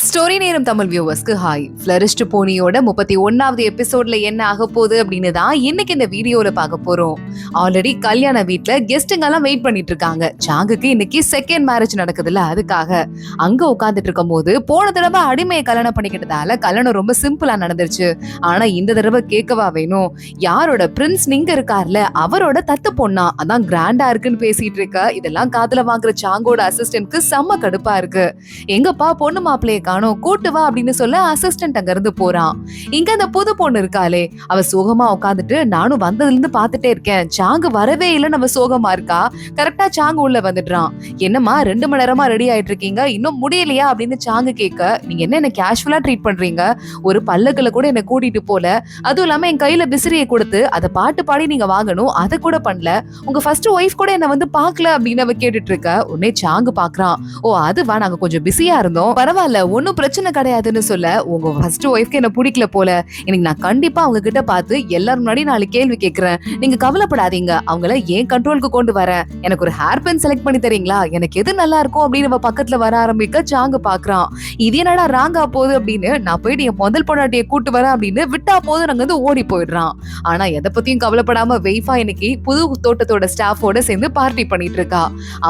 Story நேரம் Tamil வியூவர்ஸ்க்கு hi. ஃபிளரிஸ்ட் போனியோட 31வது எபிசோட்ல என்ன ஆக போகுது அப்படின்னு தான் இன்னைக்கு இந்த வீடியோல பார்க்க போறோம். ஆல்ரெடி கல்யாண வீட்ல கெஸ்ட்டுங்க எல்லாம் வெயிட் பண்ணிட்டு இருக்காங்க. சாங்குக்கு இன்னைக்கு செகண்ட் மேரேஜ் நடக்குதுல்ல, அதுக்காக அங்க உட்கார்ந்துட்டு இருக்கும் போது போன தடவை அடிமையை கல்யாணம் பண்ணிக்கிட்டதால கல்யாணம் ரொம்ப சிம்பிளா நடந்துருச்சு. ஆனா இந்த தடவை கேட்கவா வேணும், யாரோட பிரின்ஸ் நீங்க இருக்கார்ல அவரோட தத்து பொண்ணா, அதான் கிராண்டா இருக்குன்னு பேசிட்டு இருக்க. இதெல்லாம் காதுல வாங்குற சாங்கோட அசிஸ்டன்ட்க்கு செம்ம கடுப்பா இருக்கு. எங்கப்பா பொண்ணு மாப்பிள்ளைய காணோம், கூட்டு வா அப்படின்னு சொல்ல அசிஸ்டன்ட் அங்க இருந்து போறான். இங்க அந்த புது பொண்ணு இருக்காளே, அவ சோகமா உட்காந்துட்டு நானும் வந்ததுல இருந்து பாத்துட்டே இருக்கேன், சாங்கு வரவே இல்லைன்னு அவ சோகமா இருக்கா. கரெக்டா சாங்கு உள்ள வந்துடுறான். என்னம்மா 2 மணி நேரமா ரெடி ஆயிட்டு இருக்கீங்க, இன்னும் முடியலையா அப்படின்னு சாங்கு கேட்க, நீங்க என்ன கேஷுவலா ட்ரீட் பண்றீங்க, ஒரு பல்லக்குல கூட என்ன கூட்டிட்டு போல, அதுவும் இல்லாம என் கையில பிசிறியை கொடுத்து அதை பாட்டு பாடி நீங்க வாங்கணும், அதை கூட பண்ணல, உங்க ஃபர்ஸ்ட் ஒய்ஃப் கூட என்ன வந்து பாக்கல அப்படின்னு அவ கேட்டுட்டு இருக்க. உடனே சாங்கு பாக்குறான். ஓ அதுவா, நாங்க கொஞ்சம் பிஸியா இருந்தோம், பரவாயில்ல ஒன்னும் பிரச்சனை கிடையாதுன்னு சொல்ல, உங்க ஃபர்ஸ்ட் ஒய்ஃப்க்கு என்ன பிடிக்கல போல, இன்னைக்கு நான் கண்டிப்பா அவங்க கிட்ட பார்த்து எல்லாரும் முன்னாடி 4 கேள்வி கேட்கிறேன், நீங்க கவலைப்படாதீங்க, அவங்கள ஏன் கண்ட்ரோலுக்கு கொண்டு வரேன், எனக்கு ஒரு ஹேர் பென் செலக்ட் பண்ணி தரீங்களா, எனக்கு எது நல்லா இருக்கும் அப்படின்னு நம்ம பக்கத்துல வர ஆரம்பிக்க சாங்கு பாக்குறான். இது என்னடா ராங்கா போகுது அப்படின்னு, நான் போயிட்டு என் முதல் பொண்டாட்டியை கூட்டு வரேன் அப்படின்னு விட்டா போது நாங்க வந்து ஓடி போயிடுறான். ஆனா எதை பத்தியும் கவலைப்படாம வெய்ஃபா இன்னைக்கு புது தோட்டத்தோட ஸ்டாஃபோட சேர்ந்து பார்ட்டி பண்ணிட்டு இருக்கா.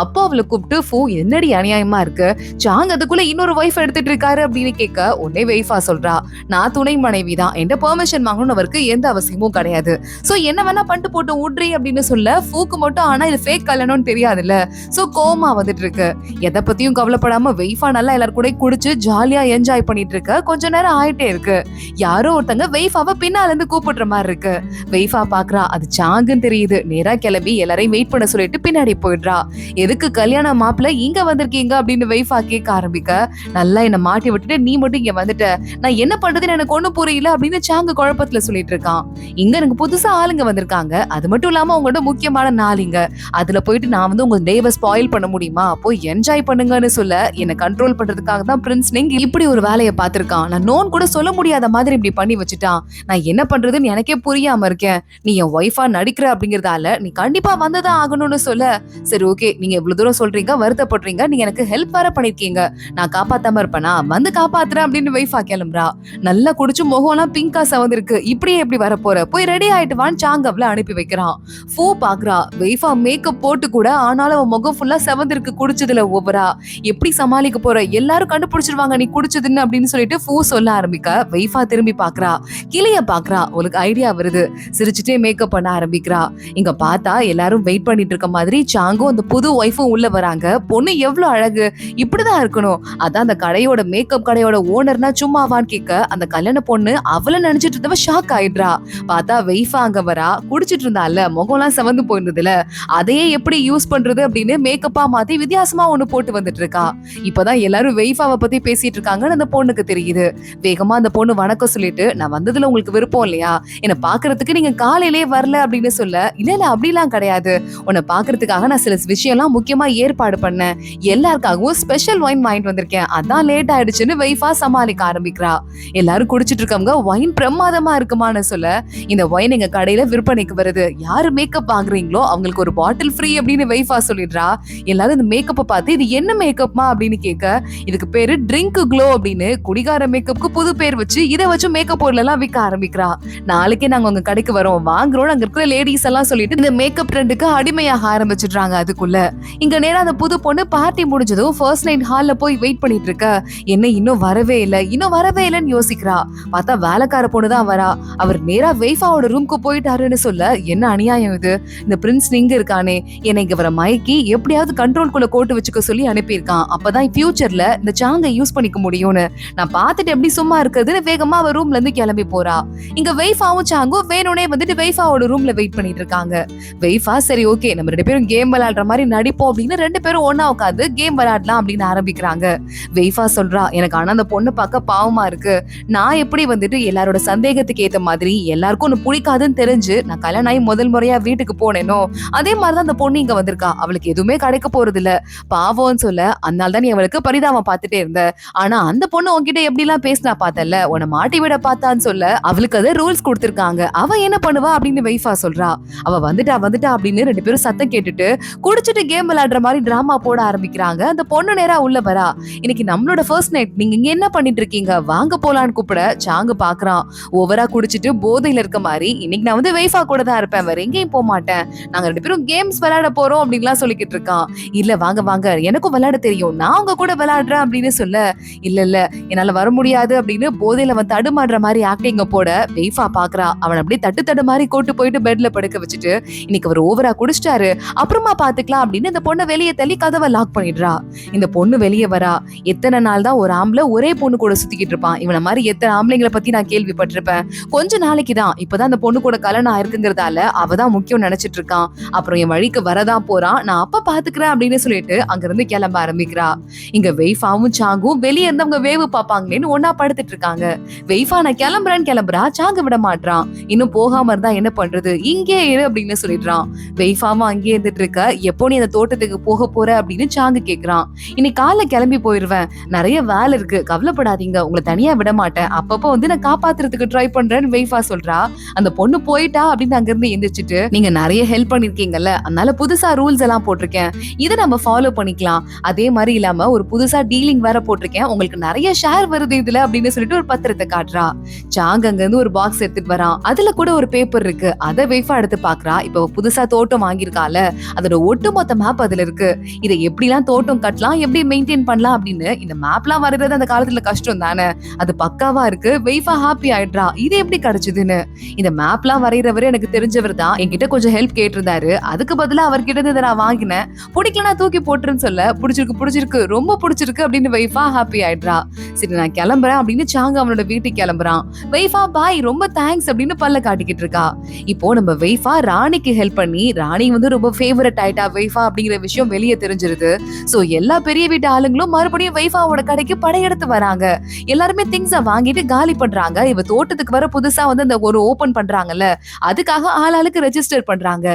அப்போ அவளை கூப்பிட்டு, ஃபூ என்னடி அநியாயமா இருக்கு, சாங் அதுக்குள்ள இன்னொரு ஒய்ஃப் எடுத்துட்டு இருக்காரு அப்படின்னு கேட்க, உடனே வெய்ஃபா சொல்றா, நான் துணை மனைவி தான், எந்த பெர்மிஷன் வாங்கணும் அவருக்கு எந்த அவசியமும் கிடையாது, சோ என்ன வேணா பண்ணிட்டு போட்டு விட்றி அப்படின்னு சொல்ல, ஃபூக்கு மட்டும் ஆனா இது ஃபேக் கல்யாணம்னு தெரியாதுல்ல, சோ கோமா வந்துட்டு இருக்கு. எதை பத்தியும் கவலைப்படாம வெய்ஃபா நல்லா எல்லாரும் கூட குடிச்சு ஜாலியா என்ஜாய் பண்ணிட்டு இருக்க. கொஞ்ச நேரம் ஆயிட்டே இருக்கு, யாரோ ஒருத்தங்க வெய்ஃபாவை பின்னால இருந்து கூப்பிடுற மாதிரி இருக்கு. வெய்ஃபா பாக்குறா, அது சாங்குன்னு தெரியுது. நேரா கிளம்பி எல்லாரையும் வெயிட் பண்ண சொல்லிட்டு பின்னாடி போயிடுறா. எதுக்கு கல்யாண மாப்பிள்ள இங்க வந்திருக்கீங்க அப்படின்னு வெய்ஃபா கேட்க ஆரம்பிக்க, நல்லா என்ன மாட்டி விட்டுட்டு நீ மட்டும் இங்க வந்துட்ட, நான் என்ன பண்றதுன்னு எனக்கு ஒண்ணும் புரியல அப்படின்னு சாங்கு குழப்பத்துல சொல்லிட்டு இருக்கான். இங்க எனக்கு புதுசா ஆளுங்க வந்திருக்காங்க, அது மட்டும் இல்லாம உங்களோட முக்கியமான நாளுங்க, அதுல போயிட்டு நான் வந்து உங்க டேவை ஸ்பாயில் பண்ண முடியுமா, போய் என்ஜாய் பண்ணுங்கன்னு சொல்ல, என்ன கண்ட்ரோல் பண்றதுக்காக தான் பிரின்ஸ் நீங்க இப்படி ஒரு வேலையை பார்த்திருக்கான். நான் நோன் கூட சொல்ல முடியாத மாதிரி இப்படி பண்ணி வச்சுட்டான், நான் என்ன பண்றதுன்னு எனக்கே புரியாம இருக்கேன், நீ என் ஒய்ஃபா நடிக்கிற அப்படிங்கறதால நீ கண்டிப்பா வந்ததான் ஆகணும்னு சொல்ல, சரி ஓகே நீங்க இவ்வளவு தூரம் சொல்றீங்க, வருத்தப்படுறீங்க, நீங்க எனக்கு ஹெல்ப் வேற பண்ணிருக்கீங்க, நான் காப்பாத்தாம இருப்பேனா, வந்து காப்பாத்துறேன் அப்படின்னு வெய்ஃபா கிளம்புறா. நல்லா குடிச்சு முகம் எல்லாம் பிங்கா சவந்திருக்கு, இப்படியே எப்படி வர போற, போய் ரெடி ஆயிட்டு வான்னு சாங்கவ்ல அனுப்பி வைக்கிறான். ஃபூ பாக்குறா, வெய்ஃபா மேக்கப் போட்டு கூட ஆனாலும் அவன் முகம் ஃபுல்லா செவந்திருக்கு குடிச்சதுல ஓவரா, எப்படி சமாளிக்க போற, எல்லாரும் கண்டுபிடிச்சிருவாங்க நீ குடிச்சதுன்னு அப்படின்னு சொல்லிட்டு ஃபூ சொல்ல ஆரம்பிக்க, வெய்ஃபா திரும்பி பாக்குறா, கிளிய பாக்குறா, உனக்கு ஐடியா வருது, சிரிச்சுட்டே மேக்கப் பண்ண ஆரம்பிக்கிறா. இங்க பார்த்தா எல்லாரும் வெயிட் பண்ணிட்டு இருக்க மாதிரி சாங்கும் அந்த புது ஒய்ஃபும் உள்ள வராங்க. பொண்ணு எவ்வளவு அழகு, இப்படிதான் இருக்கணும், அதான் அந்த கடையோட மேக்கப் கடையோட ஓனர்னா சும்மாவான்னு கேட்க, அந்த கல்யாண பொண்ணு அவளை நினைச்சிட்டு இருந்தவ ஷாக் ஆயிடுறா. பார்த்தா வெய்ஃபா அங்க வரா, குடிச்சிட்டு இருந்தால முகம்லாம் செவந்து போயிருந்ததுல, அதையே எப்படி யூஸ் பண்றது அப்படின்னு மேக்கப்பா மாத்தி வித்தியாசமா ஒண்ணு போட்டு வந்துட்டு இருக்கா. இப்பதான் எல்லாரும் வெய்ஃபாவை பத்தி பேசிட்டு இருக்காங்கன்னு அந்த பொண்ணுக்கு தெரியுது. வேகமா அந்த பொண்ணு வணக்கம் சொல்லிட்டு, நான் வந்ததுல உங்களுக்கு விருப்பம் இல்லையா, என்ன பாக்குறதுக்கு நீங்க காலையிலேயே வரல அப்படின்னு சொல்ல, இல்ல இல்ல அப்படிலாம் கிடையாது, உன்னை பாக்குறதுக்காக நான் சில விஷயம்லாம் முக்கியமா ஏற்பாடு பண்ணேன், எல்லாருக்காகவும் ஸ்பெஷல் ஒயின் வாங்கிட்டு வந்திருக்கேன், அதான் லேட் ஆயிடுச்சுன்னு வெய்ஃபா சமாளிக்க ஆரம்பிக்கிறா. எல்லாரும் குடிச்சிட்டு இருக்கவங்க ஒயின் பிரமாதமா இருக்குமான்னு சொல்ல, இந்த ஒயின் எங்க கடையில விற்பனைக்கு வருது, யாரு மேக்கப் வாங்குறீங்களோ அவங்களுக்கு ஒரு பாட்டில் ஃப்ரீ அப்படின்னு வெய்ஃபா சொல்லிடுறா. எல்லாரும் இந்த மேக்கப்பை பார்த்து, இது என்ன மேக்கப்மா அப்படின்னு கேட்க, இதுக்கு பேரு ட்ரிங்க் க்ளோ அப்படின்னு குடிகார மேக்கப்க்கு புது பேர் வச்சு இதை வச்சு மேக்கப் பொருள் எல்லாம் விற்க ஆரம்பிக்கிறா. நாளைக்கே நாங்க உங்க கடைக்கு வரோம் வாங்குறோம், அங்க இருக்கிற லேடிஸ் எல்லாம் சொல்லிட்டு இந்த மேக்கப் ட்ரெண்டுக்கு அடிமையாக ஆரம்பிச்சிடுறாங்க. அதுக்குள்ள இங்க நேரா அந்த புது பொண்ணு பார்ட்டி முடிஞ்சதும் ஃபர்ஸ்ட் நைட் ஹால்ல போய் வெயிட் பண்ணிட்டு இருக்க, என்ன இன்னும் வரவே இல்லைன்னு யோசிக்கிறா. பார்த்தா வேலைக்கார பொண்ணுதான் வரா. அவர் நேரா வெய்ஃபாவோட ரூம்க்கு போயிட்டாருன்னு சொல்ல, என்ன அநியாயம் இது, இந்த பிரின்ஸ் நீங்க இருக்கானே என்னை இங்க வர மயக்கி எப்படியாவது கண்ட்ரோல்குள்ள கோட்டு வச்சுக்க சொல்லி அனுப்பியிருக்கான், அப்பதான் ஃபியூச்சர்ல இந்த சாங்கை யூஸ் பண்ணிக்க முடியும்னு நான் பார்த்துட்டு எப்படி சும்மா இருக்குதுன்னு வேகமா அவர் ரூம்ல இருந்து கிளம்பி போறா. இங்க வெய்ஃபாவும் சாங்கும் வேணும்னே வந்துட்டு வெய்ஃபாவோட ரூம்ல வெயிட் பண்ணிட்டு இருக்காங்க. வெய்ஃபா சரி ஓகே நம்ம 2 பேரும் கேம் விளையாடுற மாதிரி நடிப்போம் அப்படின்னு 2 பேரும் ஒன்னா உட்காந்து கேம் விளையாடலாம் அப்படின்னு ஆரம்பிக்கிறாங்க. வெய்ஃபா சொல்றா, எனக்கு ஆனா அந்த பொண்ணு பார்க்க பாவமா இருக்கு, நான் எப்படி வந்துட்டு எல்லாரோட சந்தேகத்துக்கு ஏத்த மாதிரி எல்லாருக்கும் ஒண்ணு பிடிக்காதுன்னு தெரிஞ்சு நான் கல்யாணம் ஆகி முதல் முறையா வீட்டுக்கு போனேனோ அதே மாதிரிதான் அந்த பொண்ணு இங்க வந்திருக்கா, அவளுக்கு எதுவுமே கிடைக்க போறது இல்ல பாவம்னு சொல்ல, அதனால தான் நீ அவளுக்கு பரிதாபம் பார்த்துட்டே இருந்த, ஆனா அந்த பொண்ணு உன்கிட்ட எப்படி எல்லாம் பேசினா பார்த்தல, உன்னை மாட்டி விட பார்த்தான்னு சொல்ல, அவளுக்கு அது ரூல்ஸ் கொடுத்திருக்காங்க, அவ என்ன பண்ணுவா அப்படின்னு வெய்ஃபா சொல்றா. அவ வந்துட்டா அப்படின்னு 2 பேரும் சத்தம் கேட்டுட்டு குடிச்சிட்டு கேம் விளையாடுற மாதிரி டிராமா போட ஆரம்பிக்கிறாங்க. அந்த பொண்ணு நேரா உள்ள வரா. இன்னைக்கு நம்மளோட ஃபர்ஸ்ட் ஃபர்ஸ்ட் நைட், நீங்க இங்க என்ன பண்ணிட்டு இருக்கீங்க, வாங்க போலான்னு கூப்பிட சாங்கு பாக்குறான். ஓவரா குடிச்சிட்டு போதையில இருக்க மாதிரி, இன்னைக்கு நான் வந்து வைஃபா கூட தான் இருப்பேன், வேற எங்கேயும் போக மாட்டேன், நாங்க 2 பேரும் கேம்ஸ் விளையாட போறோம் அப்படின்லாம் சொல்லிக்கிட்டு இருக்கான். இல்ல வாங்க வாங்க, எனக்கும் விளையாட தெரியும், நான் உங்க கூட விளையாடுறேன் அப்படின்னு சொல்ல, இல்ல இல்ல என்னால வர முடியாது அப்படின்னு போதையில வந்து தடுமாடுற மாதிரி ஆக்டிங்க போட வைஃபா பாக்குறா. அவன் அப்படியே தட்டு மாதிரி கூட்டு போயிட்டு பெட்ல படுக்க வச்சுட்டு, இன்னைக்கு அவர் ஓவரா குடிச்சிட்டாரு, அப்புறமா பாத்துக்கலாம் அப்படின்னு இந்த பொண்ணை வெளியே தள்ளி கதவை லாக் பண்ணிடுறா. இந்த பொண்ணு வெளியே வரா. எத்தனை நாள் தான் ஒரு ஆம்பளை ஒரே பொண்ணு கூட சுத்திக்கிட்டு இருப்பான், இவன மாதிரி எத்தனை ஆம்பளைங்களை பத்தி நான் கேள்விப்பட்டிருப்பேன், கொஞ்ச நாளைக்கு தான் இப்பதான் அந்த பொண்ணு கூட கல்யாணம் ஆயிருக்குங்கிறதால அவதான் முக்கியம் நினைச்சிட்டு இருக்கான், அப்புறம் என் வழிக்கு வரதான் போறான், நான் அப்ப பாத்துக்கிறேன் அப்படின்னு சொல்லிட்டு அங்க இருந்து கிளம்ப ஆரம்பிக்கிறா. இங்க வெய்ஃபாவும் சாங்கும் வெளியே இருந்தவங்க வேவு பாப்பாங்களேன்னு ஒன்னா படுத்துட்டு இருக்காங்க. வெய்ஃபா நான் கிளம்புறேன்னு கிளம்புறா, சாங்க விட மாட்டான். இன்னும் போகாம இருந்தா என்ன பண்றது, இங்கே இரு அப்படின்னு சொல்லிடுறான். வெய்ஃபாவும் அங்கே இருந்துட்டு இருக்க, எப்போ நீ அந்த தோட்டத்துக்கு போக போற அப்படின்னு சாங்கு கேக்குறான். இன்னைக்கு காலைல கிளம்பி போயிருவேன், நிறைய வேலை இருக்கு, கவலைப்படாதீங்க, உங்களை தனியா விட மாட்டேன், அப்பப்போ வந்து நான் காப்பாத்துறதுக்கு ட்ரை பண்றேன்னு வெய்ஃபா சொல்றா. அந்த பொண்ணு போயிட்டா அப்படின்னு அங்க இருந்து எந்திரிச்சிட்டு, நீங்க நிறைய ஹெல்ப் பண்ணிருக்கீங்கல்ல, அதனால புதுசா ரூல்ஸ் எல்லாம் போட்டிருக்கேன், இதை நம்ம ஃபாலோ பண்ணிக்கலாம், அதே மாதிரி இல்லாம ஒரு புதுசா டீலிங் வேற போட்டிருக்கேன், உங்களுக்கு நிறைய ஷேர் வருது இதுல அப்படின்னு சொல்லிட்டு ஒரு பத்திரத்தை காட்டுறா. சாங் அங்க இருந்து ஒரு பாக்ஸ் எடுத்துட்டு வரான். அதுல கூட ஒரு பேப்பர் இருக்கு. அதை வெய்ஃபா எடுத்து பாக்குறா. இப்ப புதுசா தோட்டம் வாங்கியிருக்கால, அதோட ஒட்டுமொத்த மேப் அதுல இருக்கு. இதை எப்படிலாம் தோட்டம் கட்டலாம், எப்படி மெயின்டைன் பண்ணலாம் அப்படின்னு, இந்த மேப்லாம் வரைறது அந்த காலத்துல கஷ்டம் தானே, அது பக்காவா இருக்கு. வெய்ஃபா ஹாப்பி ஆயிடுறா, இது எப்படி கிடைச்சதுன்னு. இந்த மேப்லாம் வரைகிறவரு எனக்கு தெரிஞ்சவர் தான், என்கிட்ட கொஞ்சம் ஹெல்ப் கேட்டிருந்தாரு, அதுக்கு பதிலா அவர்கிட்ட இருந்து நான் வாங்கினேன், பிடிக்கலனா தூக்கி போட்டுருன்னு சொல்ல, பிடிச்சிருக்கு ரொம்ப பிடிச்சிருக்கு அப்படின்னு வெய்ஃபா ஹாப்பி ஆயிடுறா. சரி நான் கிளம்புறேன் அப்படின்னு சாங்க அவனோட வீட்டுக்கு கிளம்புறான். வெய்ஃபா பாய் ரொம்ப தேங்க்ஸ் அப்படின்னு பல்ல காட்டிக்கிட்டு இருக்கா. இப்போ நம்ம வெய்ஃபா ராணிக்கு ஹெல்ப் பண்ணி, ராணி வந்து ரொம்ப ஃபேவரட் ஆயிட்டா வெய்ஃபா அப்படிங்கிற விஷயம் வெளியே தெரிஞ்சிருது. சோ எல்லா பெரிய வீட்டு ஆளுங்களும் மறுபடியும் வெய்ஃபாவோட கடைக்கு படையெடுத்து வராங்க. எல்லாருமே திங்ஸ வாங்கிட்டு காலி பண்றாங்க. இவ தோட்டத்துக்கு வர புதுசா வந்து அந்த ஒரு ஓபன் பண்றாங்கல்ல, அதுக்காக ஆளாளுக்கு ரெஜிஸ்டர் பண்றாங்க.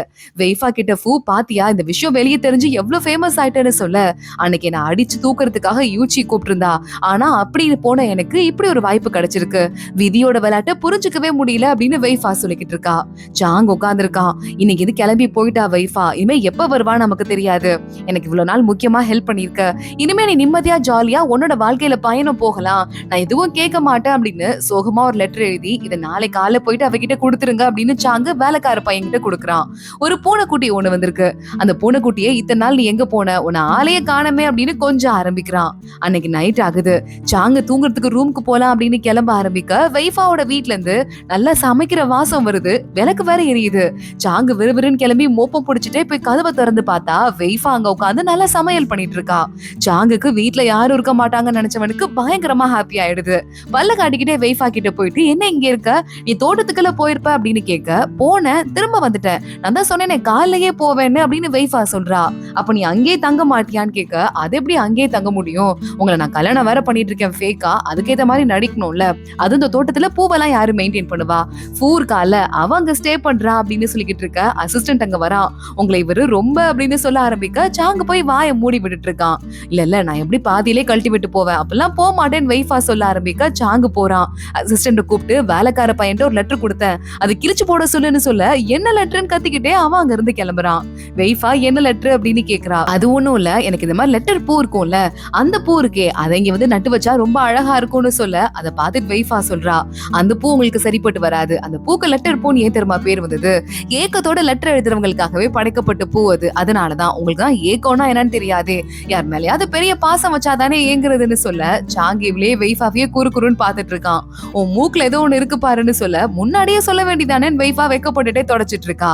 வெய்ஃபா கிட்ட ஃபூ பாத்தியா, இந்த விஷயம் வெளியே தெரிஞ்சு எவ்வளவு ஃபேமஸ் ஆயிட்டேன்னு சொல்ல, அன்னைக்கு நான் அடிச்சு தூக்குறதுக்காக யூச்சி கூப்பிட்டிருந்தா, ஆனா அப்படி போன எனக்கு இப்படி ஒரு வாய்ப்பு கிடைச்சிருக்கு, விதியோட விளையாட்ட புரிஞ்சுக்கவே முடியல அப்படின்னு வெய்ஃபா சொல்லிக்கிட்டு இருக்கா. சாங் உட்கார்ந்து இருக்கான். இன்னைக்கு இது கிளம்பி போயிட்டா வெய்ஃபா, இனிமே எப்ப வருவா நமக்கு தெரியாது, எனக்கு இவ்வளவு நாள் முக்கியமா ஹெல்ப் பண்ணிருக்க, இனிமே நீ நிம்மதியா ஜாலியா உன்னோட வாழ்க்கையில பயணம் போகலாம், நான் எதுவும் கேட்க மாட்டேன் அப்படின்னு சோகமா ஒரு லெட்டர் எழுதி, இதை நாளை காலைல போயிட்டு அவகிட்ட கொடுத்துருங்க அப்படின்னு சாங்கு வேலைக்கார பையன் கிட்ட கொடுக்குறான். ஒரு பூனைக்குட்டி ஒண்ணு வந்திருக்கு. அந்த பூனைக்குட்டியை இத்தனை நாள் நீ எங்க போன, உன்னை ஆளையே காணமே அப்படின்னு கொஞ்சம் ஆரம்பிக்கிறான். அன்னைக்கு நைட் ஆகுது. சாங்கு தூங்குறதுக்கு ரூமுக்கு போலாம் அப்படின்னு கிளம்ப ஆரம்பிக்க, வெய்ஃபாவோட வீட்ல இருந்து நல்லா சமைக்கிற வாசம் வருது, விளக்கு வேற எரியுது. சாங்கு விறுவிறுன்னு கிளம்பி மோப்பம் பிடிச்சிட்டே போய் கதவை திறந்து பார்த்தா வெய்ஃபா அங்க உட்காந்து நல்லா சமையல் பண்ணிட்டு இருக்கா. சாங்குக்கு வீட்ல யாரும் இருக்க மாட்டாங்கன்னு நினைச்சவனுக்கு பயங்கரமா ஹாப்பி ஆயிடுது. பல்ல காட்டிக்கிட்டே வெய்ஃபா கிட்ட போயிட்டு, என்ன இங்க இருக்க, நீ தோட்டத்துக்குள்ள போயிருப்ப அப்படின்னு கேட்க, போனேன் திரும்ப வந்துட்டேன், நான் தான் சொன்னேன் காலையே போவேன்னு அப்படின்னு வெய்ஃபா சொல்றா. அப்ப நீ அங்கேயே தங்க மாட்டியான்னு கேட்க, அது எப்படி அங்கேயே தங்க முடியும், உங்களை நான் கல்யாணம் வேற பண்ணிட்டு இருக்கேன் ஃபேக்கா, அதுக்கேத்த மாதிரி நடிக்கணும்ல, அது இந்த தோட்டத்துல பூவெல்லாம் யாரு மெயின்டைன் பண்ணுவா, ஃபூர்கால அவ அங்க ஸ்டே பண்றா அப்படின்னு சொல்லிக்கிட்டு இருக்க. அசிஸ்டன்ட் அங்க வரா. உங்களை இவரு ரொம்ப அப்படின்னு சொல்ல ஆரம்பிக்க, சாங்க போய் வாயை மூடி விட்டுட்டு இருக்கான். இல்ல நான் எப்படி பாதியிலே கழட்டி விட்டு போவேன், அப்பெல்லாம் போக மாட்டேன்னு வெய்ஃபா சொல்ல ஆரம்பிக்க, சாங்கு போறான். அசிஸ்டன்ட் கூப்பிட்டு, வேலைக்கார பையன்ட்டு ஒரு லெட்டர் கொடுத்தேன், அது கிழிச்சு போட சொல்லுன்னு சொல்ல, என்ன லெட்டர்ன்னு கத்திக்கிட்டே அவன் அங்க இருந்து கிளம்புறான். வெய்ஃபா என்ன லெட்டர் அப்படின்னு கேக்குறா. அது ஒண்ணும் இல்ல, எனக்கு இந்த மாதிரி லெட்டர் பூ இருக்கும்ல, அந்த பூ இருக்கே, அதை இங்க வந்து நட்டு வச்சா ரொம்ப அழகா இருக்கும்னு சொல்ல, அதை பார்த்துட்டு வெய்ஃபா சொல்றா, அந்த பூ உங்களுக்கு சரிப்பட்டு வராது, அந்த பூக்கு லெட்டர் பூன்னு ஏன் தெரியுமா பேர் வந்தது, ஏக்கத்தோட லெட்டர் எழுதுறவங்களுக்காகவே படைக்கப்பட்ட பூ அது, அதனாலதான், உங்களுக்கு தான் ஏக்கம்னா என்னன்னு தெரியாது, யார் மேலேயாவது பெரிய பாசம் வச்சாதானே ஏங்குறதுன்னு சொல்ல, சாங்கிவிலே வெய்ஃபாவே குறுக்குறுன்னு பாத்துட்டு இருக்கான். உன் மூக்குல ஏதோ ஒண்ணு இருக்கு பாருன்னு சொல்ல, முன்னாடியே சொல்ல வேண்டியதானே வெய்ஃபா வெக்கப்பட்டுட்டே தொடச்சிட்டு இருக்கா.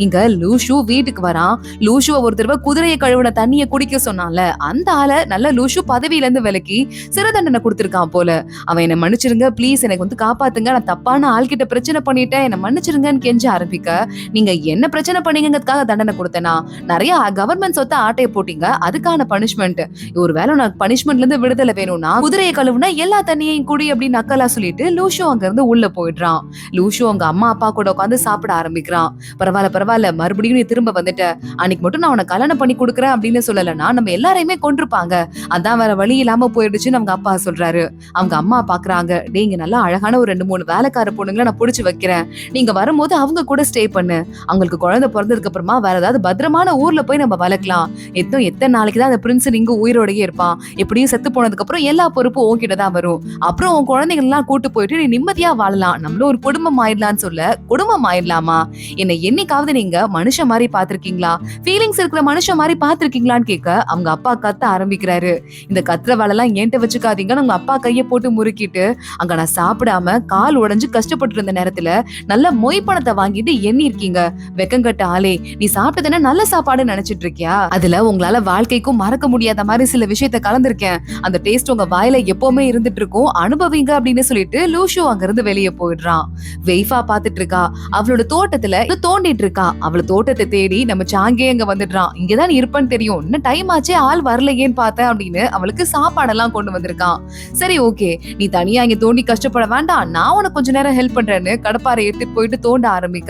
இங்க லூஷு வீட்டுக்கு வரான். லூஷுவ ஒரு தடவை குதிரையை கழுவுன தண்ணியை குடிக்க சொன்னால, அந்த ஆளை நல்ல லூஷு பதவியில இருந்து விலக்கி சிறை தண்டனை கொடுத்திருக்கான் போல. அவன் என்ன மன்னிச்சிருங்க ப்ளீஸ், எனக்கு வந்து காப்பாத்துங்க, நான் தப்பான ஆள்கிட்ட பிரச்சனை பண்ணிட்டேன், என்ன மன்னிச்சிருங்கன்னு கெஞ்ச ஆரம்பிக்க, நீங்க என்ன பிரச்சனை பண்ணீங்கிறதுக்காக தண்டனை கொடுத்தேனா, நிறைய கவர்மெண்ட் சொத்தை ஆட்டைய போட்டீங்க, அதுக்கான பனிஷ்மெண்ட், ஒருவேளை உனக்கு பனிஷ்மெண்ட்ல இருந்து விடுதலை வேணும்னா குதிரையை கழுவுனா எல்லா தண்ணியையும் குடி அப்படின்னு நக்கலா சொல்லிட்டு லூஷு அங்க இருந்து உள்ள போயிடுறான். லூஷு அவங்க அம்மா அப்பா கூட உட்காந்து சாப்பிட ஆரம்பிக்கிறான். பரவாயில்ல மறுபடியும் நீ திரும்ப வந்துட்ட, அன்னைக்கு மட்டும் நான் உனக்கு கல்யாணம் பண்ணி கொடுக்குறேன் அப்படின்னு சொல்லலன்னா நம்ம எல்லாரையுமே கொன்றுப்பாங்க, அதான் வேற வழி இல்லாம போயிடுச்சுன்னு அவங்க அப்பா சொல்றாரு. அவங்க அம்மா பாக்குறாங்க, டேங்க நல்லா அழகான ஒரு 2-3 வேலைக்கார பொண்ணுங்களை நான் புடிச்சு வைக்கிறேன், நீங்க வரும்போது அவங்க கூட ஸ்டே பண்ணு, அவங்களுக்கு குழந்தை பிறந்ததுக்கு அப்புறமா வேற ஏதாவது பத்திரமான ஊர்ல போய் நம்ம வளர்க்கலாம், எத்தனை நாளைக்கு தான் அந்த பிரின்ஸ் இங்க உயிரோடயே இருப்பான், எப்படியும் செத்து போனதுக்கு அப்புறம் எல்லா பொறுப்பும் உன்கிட்ட தான் வரும். அப்புறம் உன் குழந்தைகள் எல்லாம் கூட்டு போயிட்டு நீ நிம்மதியா வாழலாம். நம்மளும் ஒரு குடும்பம் ஆயிடலாம்னு சொல்ல, குடும்பம் ஆயிடலாமா? என்னை என்னைக்காவது நீங்க மனுஷன் மாதிரி பாத்திருக்கீங்களா? ஃபீலிங்ஸ் இருக்கிற மனுஷன் மாதிரி பாத்திருக்கீங்களான்னு கேட்க அவங்க அப்பா கத்த ஆரம்பிக்கிறாரு. இந்த கத்துற வேலைலாம் என்கிட்ட வச்சுக்காதீங்கன்னு உங்க அப்பா கையை போட்டு முறுக்கிட்டு, அங்க நான் சாப்பிடாம கால் உடைஞ்சு கஷ்டப்பட்டு இருந்த நேரத்துல நல்ல மொய் பணத்தை வாங்கிட்டு எண்ணி இருக்கீங்க. வெக்கங்கட்ட ஆளே, நீ சாப்பிட்டதுன்னா நல்ல சாப்பாடு நினைச்சிட்டு இருக்கியா? அதுல உங்களால வாழ்க்கைக்கும் மறக்க முடியாத மாதிரி சில விஷயத்த கலந்திருக்கேன். அந்த டேஸ்ட் உங்க வாயில எப்பவுமே இருந்துட்டு இருக்கும், அனுபவிங்க அப்படின்னு சொல்லிட்டு லூஷு அங்க இருந்து வெளியே போயிடுறான். வெய்ஃபா பாத்துட்டு இருக்கா. அவளோட தோட்டத்துல தோண்டிட்டு இருக்கா. அவளோட தோட்டத்தை தேடி நம்ம சாங்கே அங்க வந்துடுறான். இங்கதான் நீ இருப்பன்னு தெரியும், இன்னும் டைம் ஆச்சே, ஆள் வரலையேன்னு பார்த்தேன் அப்படின்னு அவளுக்கு சாப்பாடெல்லாம் கொண்டு வந்திருக்கான். சரி ஓகே, நீ தனியா இங்க தோண்டி கஷ்டப்பட வேண்டாம், நான் உனக்கு கொஞ்ச நேரம் ஹெல்ப் பண்றேன்னு கடப்பாரை எடுத்துட்டு போயிட்டு தோண்ட ஆரம்பிக்க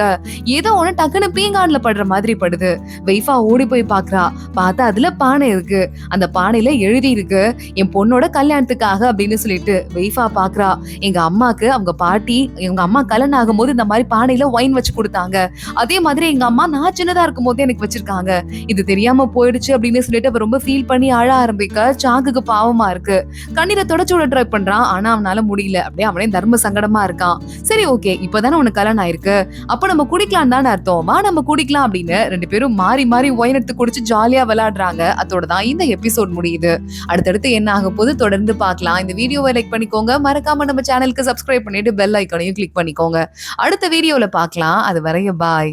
ஏதோ ஒண்ணு டக்குன்னு பீங்கான்ல படுற மாதிரி படுது. வெய்ஃபா ஓடி போய் பாக்குறா. பார்த்தா அதுல பானை இருக்கு. அந்த பானையில எழுதி இருக்கு, என் பொண்ணோட கல்யாணத்துக்காக அப்படின்னு சொல்லிட்டு. வெய்ஃபா பாக்குறா, எங்க அம்மாக்கு அவங்க பாட்டி எங்க அம்மா கல்யாணம் ஆகும் போது இந்த மாதிரி பானையில ஒயின் வச்சு கொடுத்தாங்க. அதே மாதிரி எங்க அம்மா நான் சின்னதா இருக்கும் போதே எனக்கு வச்சிருக்காங்க. இது தெரியாம போயிடுச்சு அப்படின்னு சொல்லிட்டு அவ ரொம்ப ஃபீல் பண்ணி அழ ஆரம்பிக்க சாங்குக்கு பாவமா இருக்கு. கண்ணீரை தொடச்சு விட ட்ரை பண்றான். ஆனா அவனால முடியல. அப்படியே அவனே தர்ம சங்கடமா இருக்கான். சரி ஓகே, இப்பதானே உனக்கு கல்யாணம் ஆயிருக்கு, அப்ப நம்ம குடிக்கலாம் தானே அர்த்தம், வா நம்ம குடிக்கலாம் அப்படின்னு ரெண்டு பேரும் மாறி மாறி ஒயின் எடுத்து குடிச்சு ஜாலியா விளையாடுறாங்க. அதோட தான் இந்த எபிசோட் முடியுது. அடுத்தடுத்து என்ன ஆக போது தொடர்ந்து பார்க்கலாம். இந்த வீடியோவை லைக் பண்ணிக்கோங்க, மறக்காம நம்ம சேனலுக்கு சப்ஸ்கிரைப் பண்ணிட்டு பெல் ஐக்கானையும் கிளிக் பண்ணிக்கோங்க. அடுத்த வீடியோல பார்க்கலாம். அது வரைய பாய்.